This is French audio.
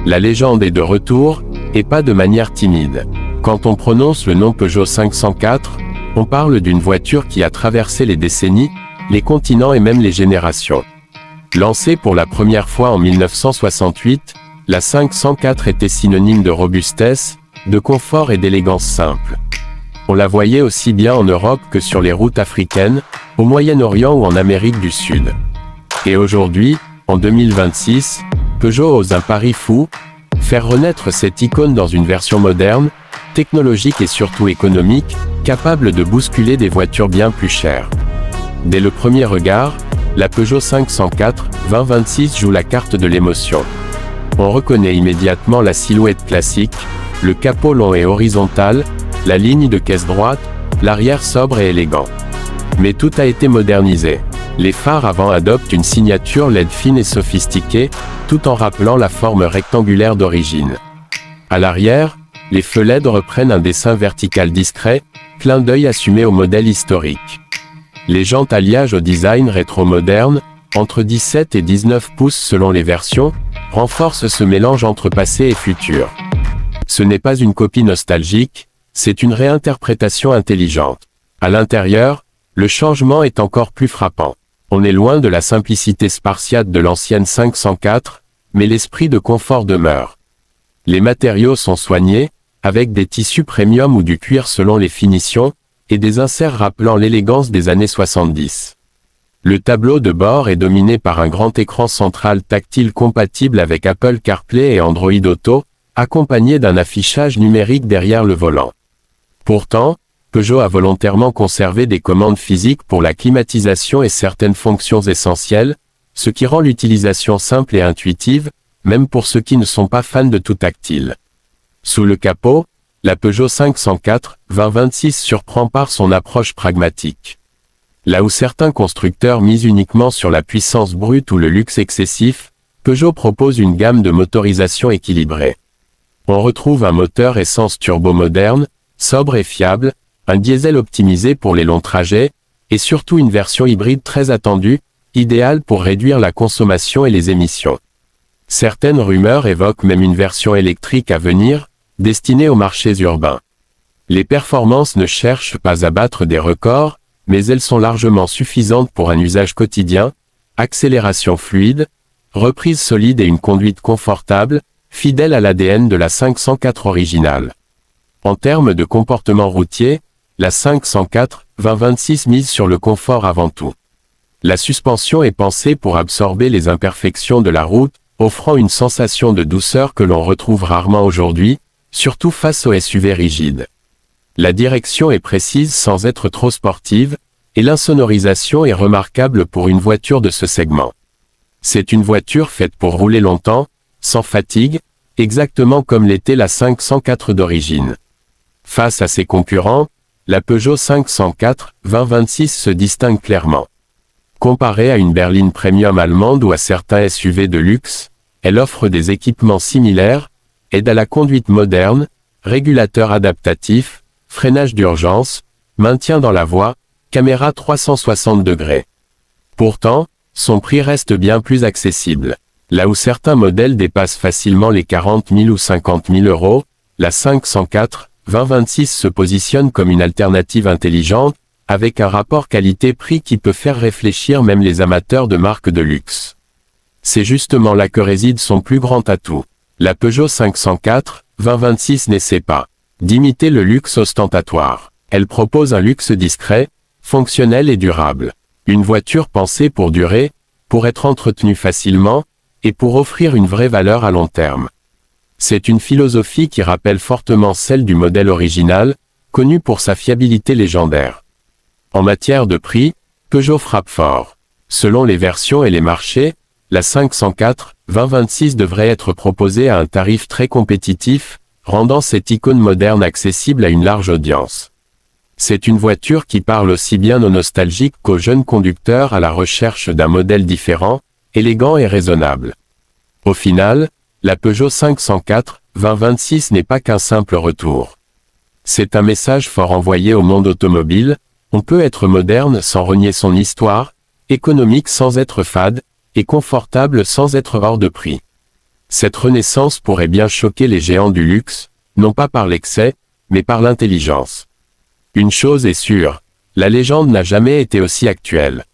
La légende est de retour, et pas de manière timide. Quand on prononce le nom Peugeot 504, on parle d'une voiture qui a traversé les décennies, les continents et même les générations. Lancée pour la première fois en 1968, la 504 était synonyme de robustesse, de confort et d'élégance simple. On la voyait aussi bien en Europe que sur les routes africaines, au Moyen-Orient ou en Amérique du Sud. Et aujourd'hui, en 2026, Peugeot ose un pari fou, faire renaître cette icône dans une version moderne, technologique et surtout économique, capable de bousculer des voitures bien plus chères. Dès le premier regard, la Peugeot 504 2026 joue la carte de l'émotion. On reconnaît immédiatement la silhouette classique, le capot long et horizontal, la ligne de caisse droite, l'arrière sobre et élégant. Mais tout a été modernisé. Les phares avant adoptent une signature LED fine et sophistiquée, tout en rappelant la forme rectangulaire d'origine. À l'arrière, les feux LED reprennent un dessin vertical discret, clin d'œil assumé au modèle historique. Les jantes alliage au design rétro-moderne, entre 17 et 19 pouces selon les versions, renforcent ce mélange entre passé et futur. Ce n'est pas une copie nostalgique, c'est une réinterprétation intelligente. À l'intérieur, le changement est encore plus frappant. On est loin de la simplicité spartiate de l'ancienne 504, mais l'esprit de confort demeure. Les matériaux sont soignés, avec des tissus premium ou du cuir selon les finitions, et des inserts rappelant l'élégance des années 70. Le tableau de bord est dominé par un grand écran central tactile compatible avec Apple CarPlay et Android Auto, accompagné d'un affichage numérique derrière le volant. Pourtant, Peugeot a volontairement conservé des commandes physiques pour la climatisation et certaines fonctions essentielles, ce qui rend l'utilisation simple et intuitive, même pour ceux qui ne sont pas fans de tout tactile. Sous le capot, la Peugeot 504 2026 surprend par son approche pragmatique. Là où certains constructeurs misent uniquement sur la puissance brute ou le luxe excessif, Peugeot propose une gamme de motorisation équilibrée. On retrouve un moteur essence turbo moderne, sobre et fiable, un diesel optimisé pour les longs trajets, et surtout une version hybride très attendue, idéale pour réduire la consommation et les émissions. Certaines rumeurs évoquent même une version électrique à venir, destinée aux marchés urbains. Les performances ne cherchent pas à battre des records, mais elles sont largement suffisantes pour un usage quotidien, accélération fluide, reprise solide et une conduite confortable, fidèle à l'ADN de la 504 originale. En termes de comportement routier, la 504 2026 mise sur le confort avant tout. La suspension est pensée pour absorber les imperfections de la route, offrant une sensation de douceur que l'on retrouve rarement aujourd'hui, surtout face aux SUV rigides. La direction est précise sans être trop sportive, et l'insonorisation est remarquable pour une voiture de ce segment. C'est une voiture faite pour rouler longtemps, sans fatigue, exactement comme l'était la 504 d'origine. Face à ses concurrents, la Peugeot 504 2026 se distingue clairement. Comparée à une berline premium allemande ou à certains SUV de luxe, elle offre des équipements similaires, aide à la conduite moderne, régulateur adaptatif, freinage d'urgence, maintien dans la voie, caméra 360 degrés. Pourtant, son prix reste bien plus accessible. Là où certains modèles dépassent facilement les 40 000 ou 50 000 euros, la 504 2026 se positionne comme une alternative intelligente, avec un rapport qualité-prix qui peut faire réfléchir même les amateurs de marques de luxe. C'est justement là que réside son plus grand atout. La Peugeot 504 2026 n'essaie pas d'imiter le luxe ostentatoire. Elle propose un luxe discret, fonctionnel et durable. Une voiture pensée pour durer, pour être entretenue facilement, et pour offrir une vraie valeur à long terme. C'est une philosophie qui rappelle fortement celle du modèle original, connu pour sa fiabilité légendaire. En matière de prix, Peugeot frappe fort. Selon les versions et les marchés, la 504 2026 devrait être proposée à un tarif très compétitif, rendant cette icône moderne accessible à une large audience. C'est une voiture qui parle aussi bien aux nostalgiques qu'aux jeunes conducteurs à la recherche d'un modèle différent, élégant et raisonnable. Au final, la Peugeot 504 2026 n'est pas qu'un simple retour. C'est un message fort envoyé au monde automobile, on peut être moderne sans renier son histoire, économique sans être fade, et confortable sans être hors de prix. Cette renaissance pourrait bien choquer les géants du luxe, non pas par l'excès, mais par l'intelligence. Une chose est sûre, la légende n'a jamais été aussi actuelle.